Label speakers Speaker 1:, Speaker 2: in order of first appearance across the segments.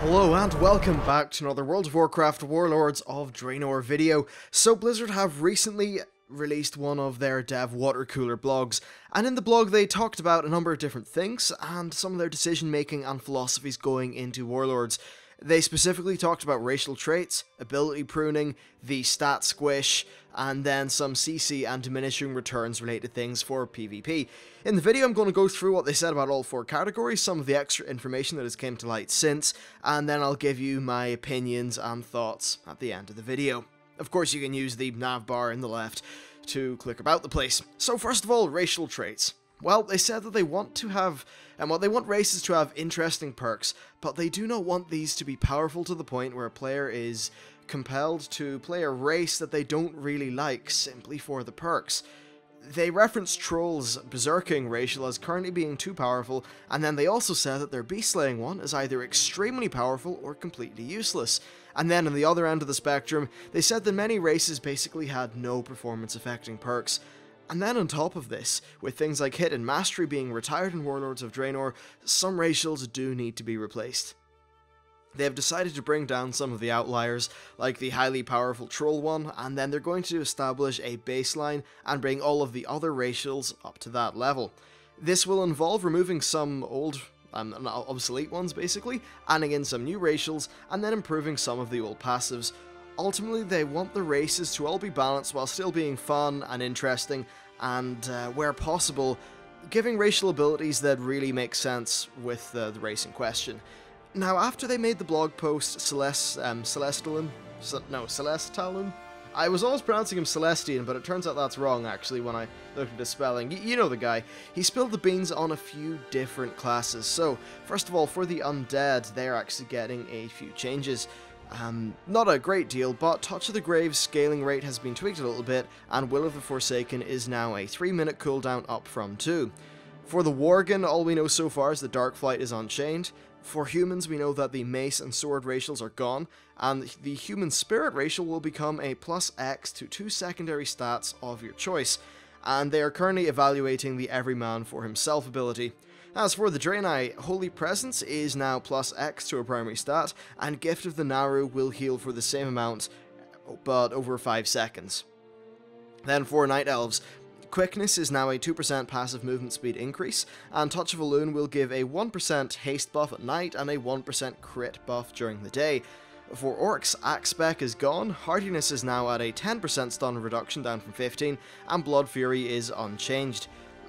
Speaker 1: Hello and welcome back to another World of Warcraft Warlords of Draenor video. So Blizzard have recently released one of their dev water cooler blogs, and in the blog they talked about a number of different things and some of their decision making and philosophies going into Warlords. They specifically talked about racial traits, ability pruning, the stat squish, and then some CC and diminishing returns related things for PvP. In the video I'm going to go through what they said about all four categories, some of the extra information that has came to light since, and then I'll give you my opinions and thoughts at the end of the video. Of course you can use the nav bar in the left to click about the place. So first of all, racial traits. Well, they said that they want to have, they want races to have interesting perks, but they do not want these to be powerful to the point where a player is compelled to play a race that they don't really like simply for the perks. They referenced Troll's berserking racial as currently being too powerful, and then they also said that their beast slaying one is either extremely powerful or completely useless. And then on the other end of the spectrum, they said that many races basically had no performance affecting perks. And then on top of this, with things like hit and mastery being retired in Warlords of Draenor, some racials do need to be replaced. They have decided to bring down some of the outliers, like the highly powerful troll one, and then they're going to establish a baseline and bring all of the other racials up to that level. This will involve removing some old, obsolete ones basically, adding in some new racials, and then improving some of the old passives. Ultimately, they want the races to all be balanced while still being fun and interesting, and where possible, giving racial abilities that really make sense with the race in question. Now, after they made the blog post, Celestalin? I was always pronouncing him Celestian, but it turns out that's wrong, actually, when I looked at his spelling. You know the guy. He spilled the beans on a few different classes. So, first of all, for the undead, they're actually getting a few changes. Not a great deal, but Touch of the Grave's scaling rate has been tweaked a little bit, and Will of the Forsaken is now a 3-minute cooldown up from 2. For the Worgen, all we know so far is that Darkflight is unchained. For humans, we know that the Mace and Sword racials are gone, and the Human Spirit racial will become a +X to 2 secondary stats of your choice, and they are currently evaluating the Everyman for Himself ability. As for the Draenei, Holy Presence is now +X to a primary stat, and Gift of the Naru will heal for the same amount, but over 5 seconds. Then for Night Elves, Quickness is now a 2% passive movement speed increase, and Touch of a Loon will give a 1% haste buff at night and a 1% crit buff during the day. For Orcs, Axe Spec is gone, Hardiness is now at a 10% stun reduction down from 15, and Blood Fury is unchanged.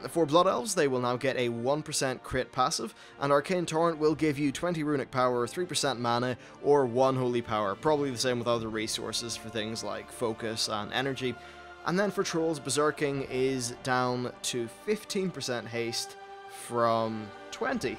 Speaker 1: For Blood Elves, they will now get a 1% crit passive, and Arcane Torrent will give you 20 runic power, 3% mana, or 1 holy power, probably the same with other resources for things like focus and energy. And then for Trolls, Berserking is down to 15% haste from 20.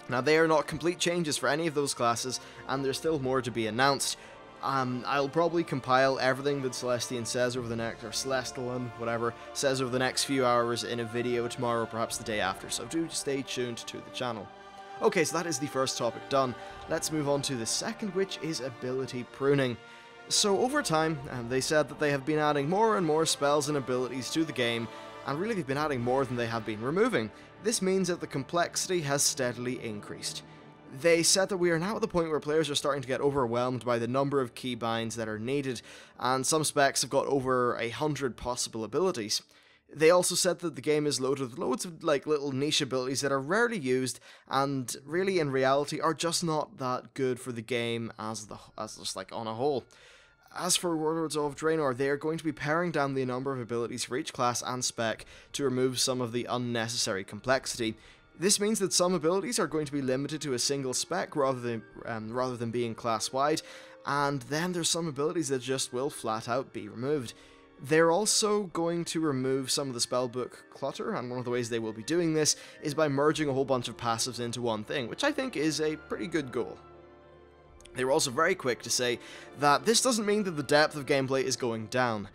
Speaker 1: Now they are not complete changes for any of those classes, and there's still more to be announced. I'll probably compile everything that Celestian says over the next, or Celestalin, whatever, says over the next few hours in a video tomorrow, perhaps the day after, so do stay tuned to the channel. Okay, so that is the first topic done. Let's move on to the second, which is ability pruning. So over time, they said that they have been adding more and more spells and abilities to the game, and really they've been adding more than they have been removing. This means that the complexity has steadily increased. They said that we are now at the point where players are starting to get overwhelmed by the number of keybinds that are needed, and some specs have got over 100 possible abilities. They also said that the game is loaded with loads of little niche abilities that are rarely used, and really in reality are just not that good for the game as just on a whole. As for Warlords of Draenor, they are going to be paring down the number of abilities for each class and spec to remove some of the unnecessary complexity. This means that some abilities are going to be limited to a single spec rather than being class-wide, and then there's some abilities that just will flat out be removed. They're also going to remove some of the spellbook clutter, and one of the ways they will be doing this is by merging a whole bunch of passives into one thing, which I think is a pretty good goal. They were also very quick to say that this doesn't mean that the depth of gameplay is going down.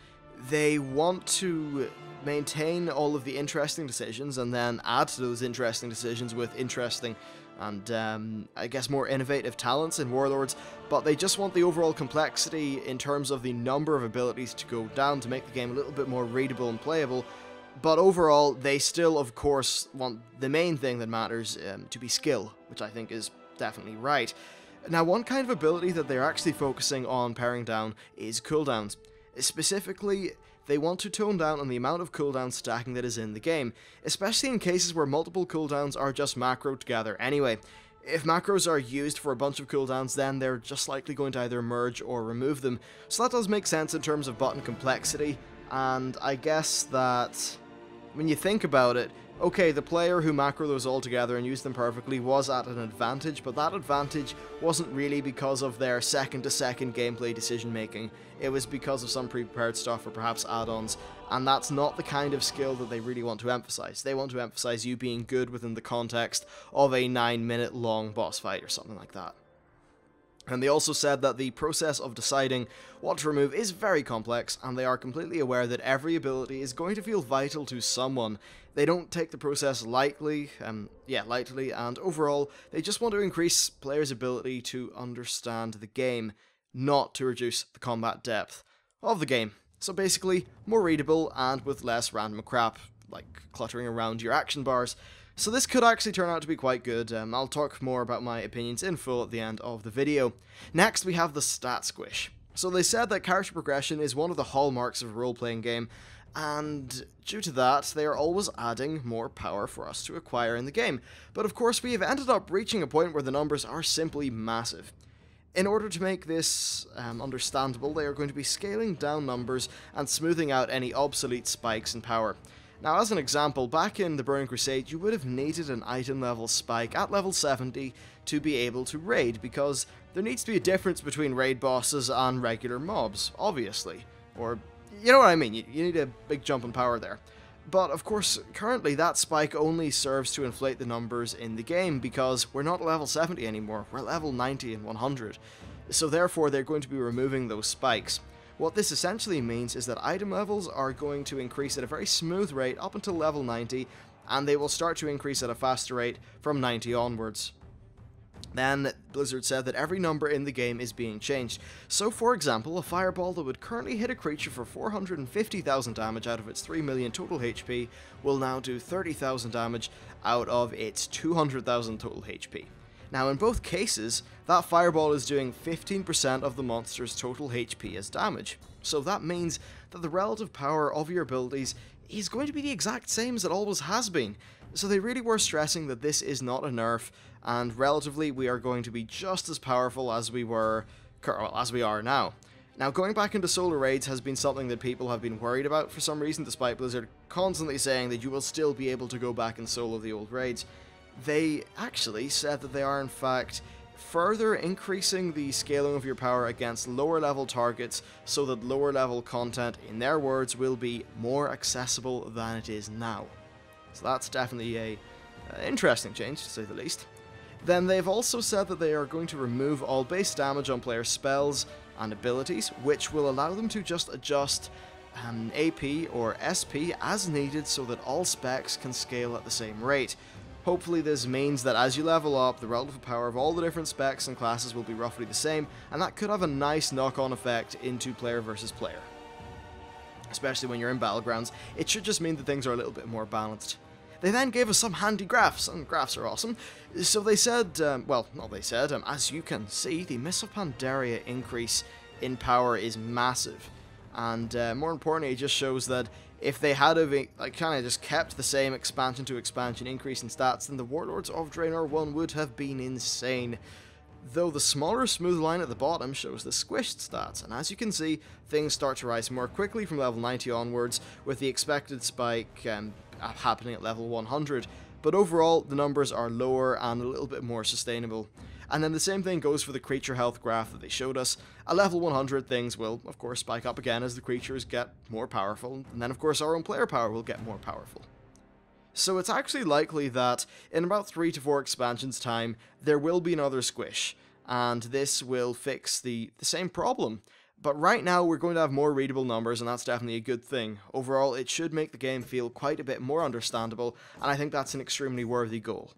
Speaker 1: They want to maintain all of the interesting decisions and then add to those interesting decisions with interesting and I guess more innovative talents in Warlords, but they just want the overall complexity in terms of the number of abilities to go down to make the game a little bit more readable and playable. But overall, they still, of course, want the main thing that matters to be skill, which I think is definitely right. Now, one kind of ability that they're actually focusing on paring down is cooldowns. Specifically, they want to tone down on the amount of cooldown stacking that is in the game, especially in cases where multiple cooldowns are just macroed together anyway. If macros are used for a bunch of cooldowns, then they're just likely going to either merge or remove them, so that does make sense in terms of button complexity, and I guess that when you think about it, okay, the player who macroed those all together and used them perfectly was at an advantage, but that advantage wasn't really because of their second-to-second gameplay decision-making. It was because of some pre-prepared stuff or perhaps add-ons, and that's not the kind of skill that they really want to emphasize. They want to emphasize you being good within the context of a 9-minute long boss fight or something like that. And they also said that the process of deciding what to remove is very complex, and they are completely aware that every ability is going to feel vital to someone. They don't take the process lightly, and overall, they just want to increase players' ability to understand the game, not to reduce the combat depth of the game. So basically, more readable and with less random crap, like cluttering around your action bars. So this could actually turn out to be quite good. I'll talk more about my opinions in full at the end of the video. Next, we have the stat squish. So they said that character progression is one of the hallmarks of a role-playing game, and due to that, they are always adding more power for us to acquire in the game. But of course, we have ended up reaching a point where the numbers are simply massive. In order to make this understandable, they are going to be scaling down numbers and smoothing out any obsolete spikes in power. Now, as an example, back in the Burning Crusade, you would have needed an item level spike at level 70 to be able to raid, because there needs to be a difference between raid bosses and regular mobs, obviously. Or, you know what I mean, you need a big jump in power there. But, of course, currently that spike only serves to inflate the numbers in the game, because we're not level 70 anymore, we're level 90 and 100. So therefore, they're going to be removing those spikes. What this essentially means is that item levels are going to increase at a very smooth rate up until level 90, and they will start to increase at a faster rate from 90 onwards. Then, Blizzard said that every number in the game is being changed. So, for example, a fireball that would currently hit a creature for 450,000 damage out of its 3 million total HP will now do 30,000 damage out of its 200,000 total HP. Now, in both cases, that fireball is doing 15% of the monster's total HP as damage. So that means that the relative power of your abilities is going to be the exact same as it always has been. So they really were stressing that this is not a nerf, and relatively we are going to be just as powerful as we are now. Now, going back into solo raids has been something that people have been worried about for some reason, despite Blizzard constantly saying that you will still be able to go back and solo the old raids. They actually said that they are in fact further increasing the scaling of your power against lower level targets so that lower level content, in their words, will be more accessible than it is now. So that's definitely a interesting change, to say the least. Then they've also said that they are going to remove all base damage on player spells and abilities, which will allow them to just adjust AP or SP as needed so that all specs can scale at the same rate. Hopefully this means that as you level up, the relative power of all the different specs and classes will be roughly the same, and that could have a nice knock-on effect into player versus player. Especially when you're in Battlegrounds, it should just mean that things are a little bit more balanced. They then gave us some handy graphs, and graphs are awesome. So they said, as you can see, the Mists of Pandaria increase in power is massive. And more importantly, it just shows that if they had kind of just kept the same expansion to expansion increase in stats, then the Warlords of Draenor 1 would have been insane. Though the smaller smooth line at the bottom shows the squished stats, and as you can see, things start to rise more quickly from level 90 onwards, with the expected spike happening at level 100. But overall, the numbers are lower and a little bit more sustainable. And then the same thing goes for the creature health graph that they showed us. At level 100, things will, of course, spike up again as the creatures get more powerful, and then, of course, our own player power will get more powerful. So it's actually likely that in about 3 to 4 expansions time, there will be another squish, and this will fix the same problem. But right now, we're going to have more readable numbers, and that's definitely a good thing. Overall, it should make the game feel quite a bit more understandable, and I think that's an extremely worthy goal.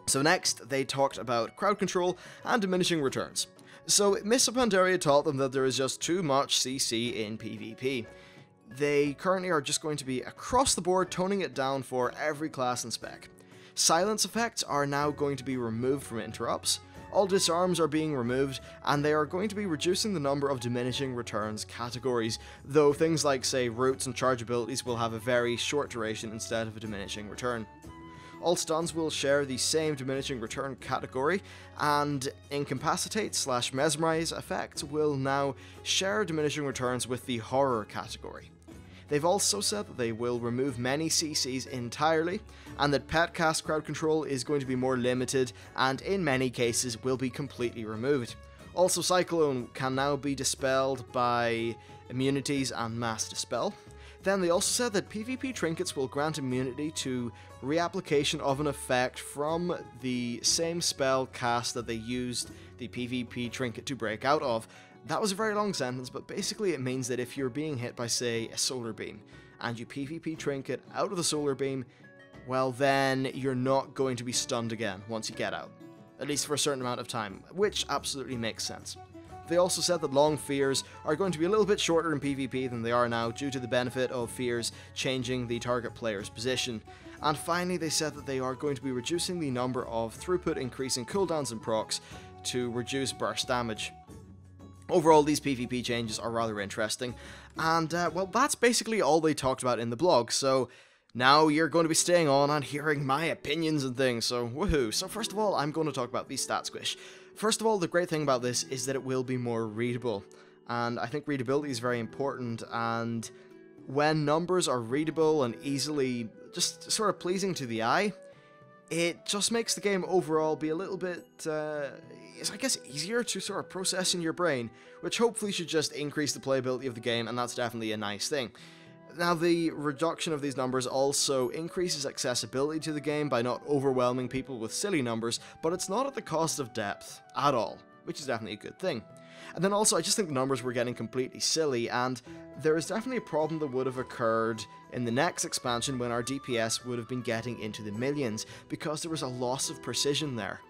Speaker 1: So next, they talked about crowd control and diminishing returns. So Mists of Pandaria taught them that there is just too much CC in PvP. They currently are just going to be across the board toning it down for every class and spec. Silence effects are now going to be removed from interrupts. All disarms are being removed, and they are going to be reducing the number of diminishing returns categories, though things like, say, roots and charge abilities will have a very short duration instead of a diminishing return. All stuns will share the same diminishing return category, and incapacitate/mesmerize effects will now share diminishing returns with the horror category. They've also said that they will remove many CCs entirely, and that pet cast crowd control is going to be more limited, and in many cases will be completely removed. Also, Cyclone can now be dispelled by immunities and mass dispel. Then they also said that PvP trinkets will grant immunity to reapplication of an effect from the same spell cast that they used the PvP trinket to break out of. That was a very long sentence, but basically it means that if you're being hit by, say, a solar beam, and you PvP trinket out of the solar beam, well then you're not going to be stunned again once you get out. At least for a certain amount of time, which absolutely makes sense. They also said that long fears are going to be a little bit shorter in PvP than they are now due to the benefit of fears changing the target player's position. And finally they said that they are going to be reducing the number of throughput increasing cooldowns and procs to reduce burst damage. Overall, these PvP changes are rather interesting, and well, that's basically all they talked about in the blog, so now you're going to be staying on and hearing my opinions and things, so woohoo. So first of all, I'm going to talk about the stat squish. First of all, the great thing about this is that it will be more readable, and I think readability is very important, and when numbers are readable and easily just sort of pleasing to the eye, it just makes the game overall be a little bit, I guess, easier to sort of process in your brain, which hopefully should just increase the playability of the game, and that's definitely a nice thing. Now, the reduction of these numbers also increases accessibility to the game by not overwhelming people with silly numbers, but it's not at the cost of depth at all, which is definitely a good thing. And then also, I just think the numbers were getting completely silly, and there is definitely a problem that would have occurred in the next expansion when our DPS would have been getting into the millions, because there was a loss of precision there.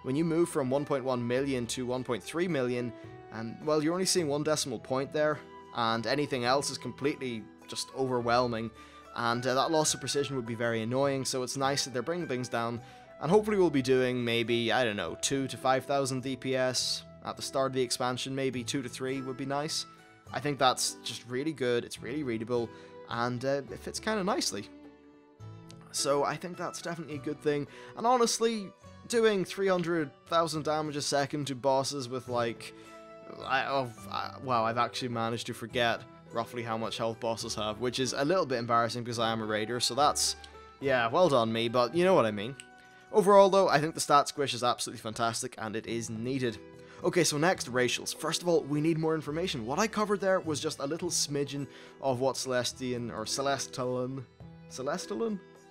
Speaker 1: When you move from 1.1 million to 1.3 million, well, you're only seeing one decimal point there, and anything else is completely just overwhelming, and that loss of precision would be very annoying, so it's nice that they're bringing things down, and hopefully we'll be doing maybe, I don't know, 2,000 to 5,000 DPS at the start of the expansion. Maybe 2 to 3 would be nice. I think that's just really good, it's really readable, and it fits kind of nicely. So I think that's definitely a good thing, and honestly, doing 300,000 damage a second to bosses with like, wow, I've actually managed to forget roughly how much health bosses have, which is a little bit embarrassing because I am a raider, so that's, yeah, well done me, but you know what I mean. Overall though, I think the stat squish is absolutely fantastic, and it is needed. Okay, so next, racials. First of all, we need more information. What I covered there was just a little smidgen of what Celestian, or Celestialan?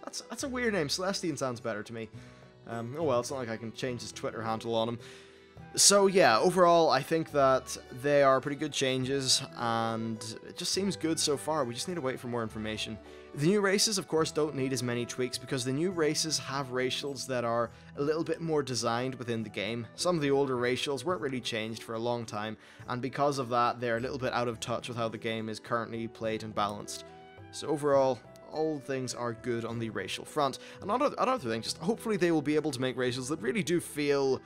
Speaker 1: That's a weird name. Celestian sounds better to me. Oh well, it's not like I can change his Twitter handle on him. So yeah, overall, I think that they are pretty good changes, and it just seems good so far. We just need to wait for more information. The new races, of course, don't need as many tweaks, because the new races have racials that are a little bit more designed within the game. Some of the older racials weren't really changed for a long time, and because of that, they're a little bit out of touch with how the game is currently played and balanced. So overall, all things are good on the racial front. And another thing, just hopefully they will be able to make racials that really do feel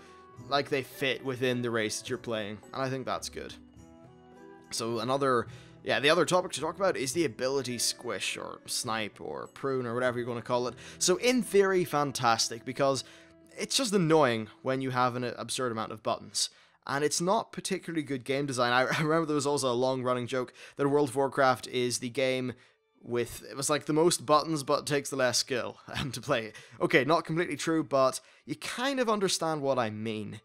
Speaker 1: like they fit within the race that you're playing, and I think that's good. So the other topic to talk about is the ability squish, or snipe, or prune, or whatever you're going to call it. So in theory, fantastic, because it's just annoying when you have an absurd amount of buttons. And it's not particularly good game design. I remember there was also a long-running joke that World of Warcraft is the game with, it was like the most buttons but takes the less skill to play it. Okay, not completely true, but you kind of understand what I mean.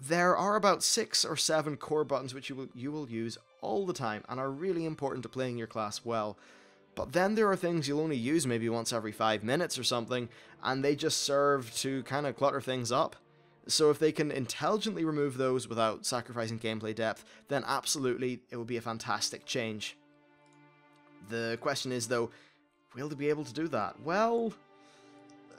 Speaker 1: There are about 6 or 7 core buttons which you will use all the time and are really important to playing your class well. But then there are things you'll only use maybe once every 5 minutes or something, and they just serve to kind of clutter things up. So if they can intelligently remove those without sacrificing gameplay depth, then absolutely it will be a fantastic change. The question is, though, will they be able to do that? Well,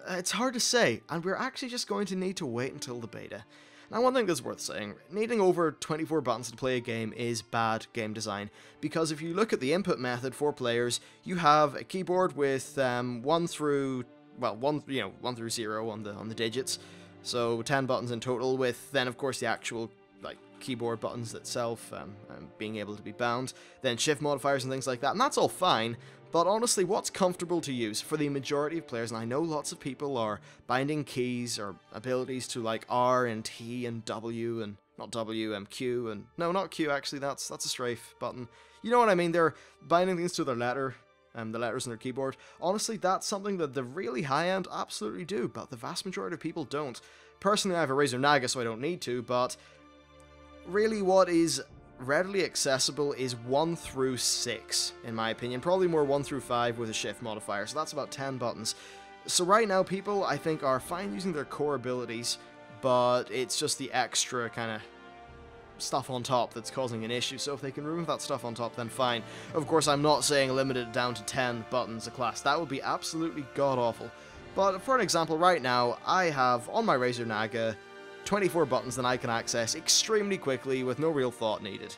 Speaker 1: it's hard to say, and we're actually just going to need to wait until the beta. Now, one thing that's worth saying, needing over 24 buttons to play a game is bad game design, because if you look at the input method for players, you have a keyboard with 1 through well, 1 through 0 on the digits. So 10 buttons in total, with then of course the actual like keyboard buttons itself being able to be bound, then shift modifiers and things like that, and that's all fine. But honestly, what's comfortable to use for the majority of players, and I know lots of people are binding keys or abilities to like R and T and W and not W and Q and no, not Q actually. That's a strafe button. You know what I mean? They're binding things to their letter. The letters on their keyboard. Honestly, that's something that the really high-end absolutely do, but the vast majority of people don't. Personally, I have a Razer Naga, so I don't need to, but really what is readily accessible is 1 through 6, in my opinion. Probably more 1 through 5 with a shift modifier, so that's about 10 buttons. So right now, people, I think, are fine using their core abilities, but it's just the extra kind of stuff on top that's causing an issue, so if they can remove that stuff on top, then fine. Of course, I'm not saying limit it down to 10 buttons a class. That would be absolutely god-awful. But for an example, right now, I have, on my Razer Naga, 24 buttons that I can access extremely quickly with no real thought needed.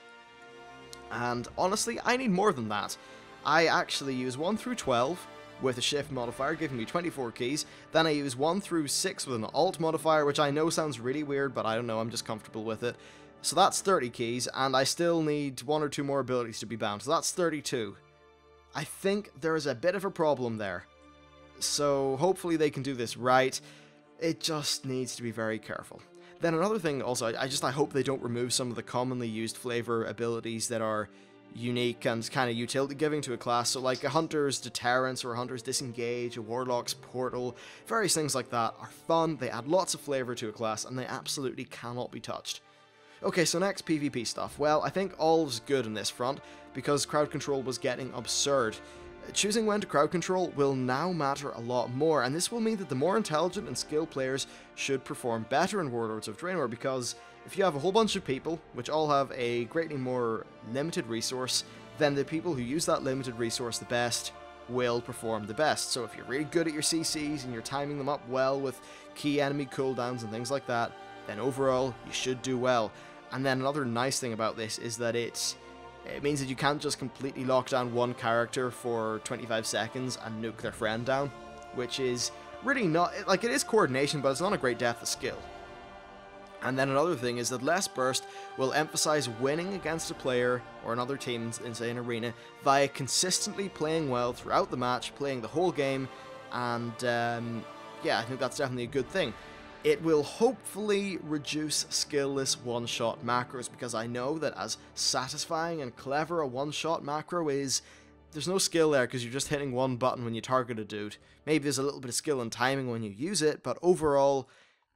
Speaker 1: And honestly, I need more than that. I actually use 1 through 12 with a shift modifier, giving me 24 keys. Then I use 1 through 6 with an alt modifier, which I know sounds really weird, but I don't know, I'm just comfortable with it. So that's 30 keys, and I still need 1 or 2 more abilities to be bound, so that's 32. I think there is a bit of a problem there. So hopefully they can do this right. It just needs to be very careful. Then another thing also, I hope they don't remove some of the commonly used flavor abilities that are unique and kind of utility giving to a class. So like a Hunter's Deterrence or a Hunter's Disengage, a Warlock's Portal, various things like that are fun, they add lots of flavor to a class, and they absolutely cannot be touched. Okay, so next, PvP stuff. Well, I think all's good in this front, because crowd control was getting absurd. Choosing when to crowd control will now matter a lot more, and this will mean that the more intelligent and skilled players should perform better in Warlords of Draenor, because if you have a whole bunch of people, which all have a greatly more limited resource, then the people who use that limited resource the best will perform the best. So if you're really good at your CCs and you're timing them up well with key enemy cooldowns and things like that, then overall you should do well. And then another nice thing about this is that it means that you can't just completely lock down one character for 25 seconds and nuke their friend down, which is really not, like, it is coordination, but it's not a great depth of skill. And then another thing is that Less Burst will emphasize winning against a player or another team in, say, an arena via consistently playing well throughout the match, playing the whole game, and yeah, I think that's definitely a good thing. It will hopefully reduce skill-less one-shot macros, because I know that as satisfying and clever a one-shot macro is, there's no skill there because you're just hitting one button when you target a dude. Maybe there's a little bit of skill and timing when you use it, but overall,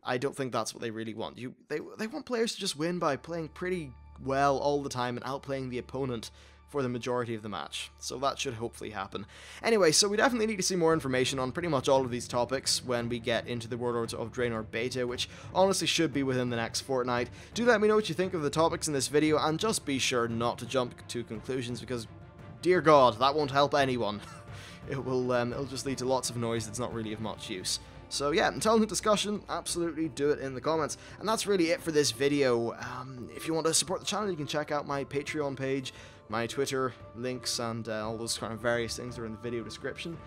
Speaker 1: I don't think that's what they really want. They want players to just win by playing pretty well all the time and outplaying the opponent for the majority of the match, so that should hopefully happen. Anyway, so we definitely need to see more information on pretty much all of these topics when we get into the Warlords of Draenor beta, which honestly should be within the next fortnight. Do let me know what you think of the topics in this video, and just be sure not to jump to conclusions, because, dear God, that won't help anyone. It'll just lead to lots of noise that's not really of much use. So yeah, intelligent discussion, absolutely do it in the comments. And that's really it for this video. If you want to support the channel, you can check out my Patreon page, my Twitter links, and all those kind of various things are in the video description.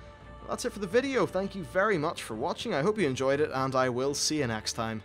Speaker 1: That's it for the video. Thank you very much for watching. I hope you enjoyed it, and I will see you next time.